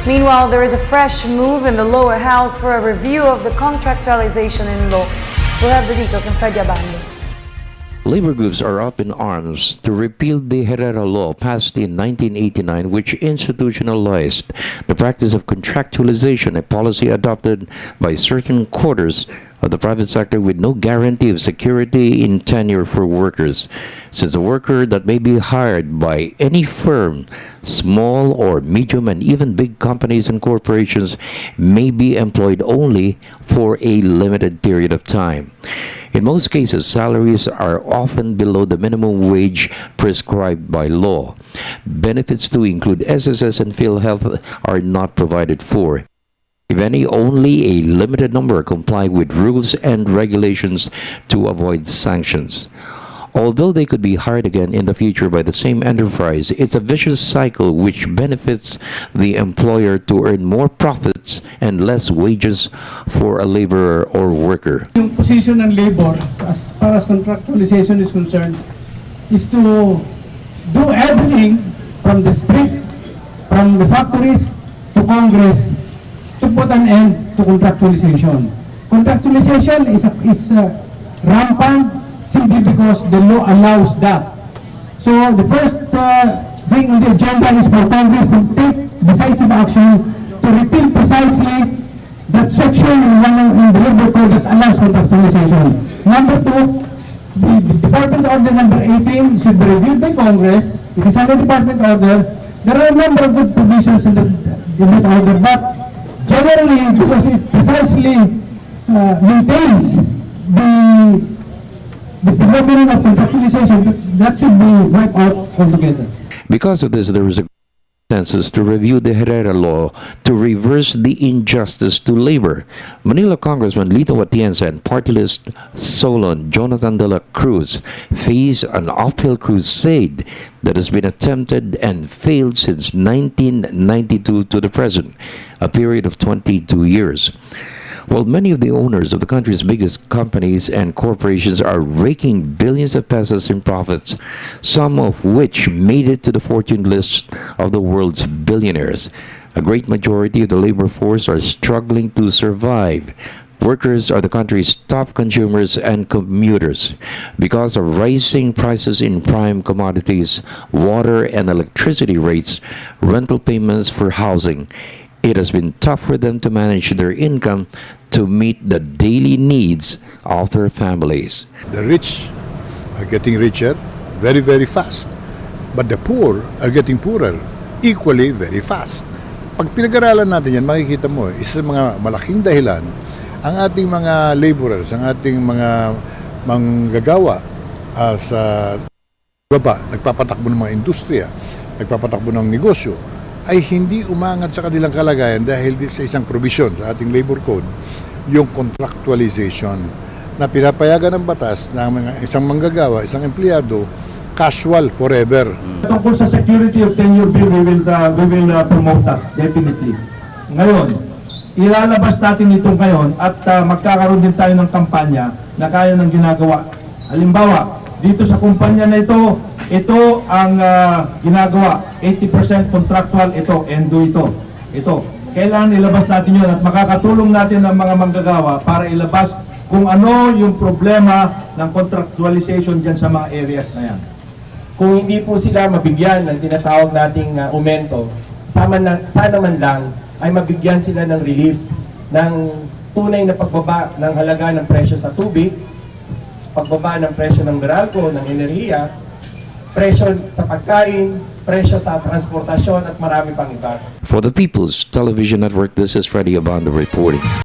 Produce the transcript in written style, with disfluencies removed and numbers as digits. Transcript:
Meanwhile, there is a fresh move in the lower house for a review of the contractualization in law. We'll have the details from Freddie Abando. Labor groups are up in arms to repeal the Herrera Law passed in 1989, which institutionalized the practice of contractualization, a policy adopted by certain quarters of the private sector with no guarantee of security in tenure for workers, since a worker that may be hired by any firm, small or medium and even big companies and corporations, may be employed only for a limited period of time. In most cases, salaries are often below the minimum wage prescribed by law. Benefits to include SSS and PhilHealth are not provided for. If any, only a limited number comply with rules and regulations to avoid sanctions. Although they could be hired again in the future by the same enterprise, it's a vicious cycle which benefits the employer to earn more profits and less wages for a laborer or worker. Yung position ng labor, as far as contractualization is concerned, is to do everything from the street, from the factories to Congress, to put an end to contractualization. Contractualization is rampant simply because the law allows that. So the first thing on the agenda is for Congress to take decisive action to repeal precisely that section in the labor code that allows contractualization. Number two, the Department Order number 18 should be reviewed by Congress. It is under Department Order. There are a number of good provisions in that order, but generally, because it precisely maintains the phenomenon of contractualization, that should be wiped out altogether. Because of this, there is a consensus to review the Herrera Law to reverse the injustice to labor. Manila Congressman Lito Atienza and party list Solon Jonathan de la Cruz face an uphill crusade that has been attempted and failed since 1992 to the present, a period of 22 years. While many of the owners of the country's biggest companies and corporations are raking billions of pesos in profits, some of which made it to the fortune list of the world's billionaires, a great majority of the labor force are struggling to survive. Workers are the country's top consumers and commuters. Because of rising prices in prime commodities, water and electricity rates, rental payments for housing, it has been tough for them to manage their income to meet the daily needs of their families. The rich are getting richer very, very fast. But the poor are getting poorer equally very fast. Pag pinag-aralan natin yan, makikita mo, isa sa mga malaking dahilan, ang ating mga laborers, ang ating mga manggagawa sa baba, nagpapatakbo ng mga industriya, nagpapatakbo ng negosyo, ay hindi umangat sa kanilang kalagayan dahil sa isang provision sa ating labor code, yung contractualization na pinapayagan ng batas na isang manggagawa, isang empleyado, casual forever. Tungkol sa security of tenure bill, we will promote that, definitely. Ngayon, ilalabas natin ito ngayon at magkakaroon din tayo ng kampanya na kaya ng ginagawa. Halimbawa, dito sa kumpanya na ito ang ginagawa, 80% contractual, endo ito. Kailangan ilabas natin yun at makakatulong natin ang mga manggagawa para ilabas kung ano yung problema ng contractualization dyan sa mga areas na yan. Kung hindi po sila mabigyan ng tinatawag nating aumento, sana man lang ay mabigyan sila ng relief ng tunay na pagbaba ng halaga ng presyo sa tubig, pagbaba ng presyo ng Meralco, ng enerhiya, presyo sa pagkain, presyo sa transportasyon at marami pang iba. For the People's Television Network, this is Freddie Abando reporting.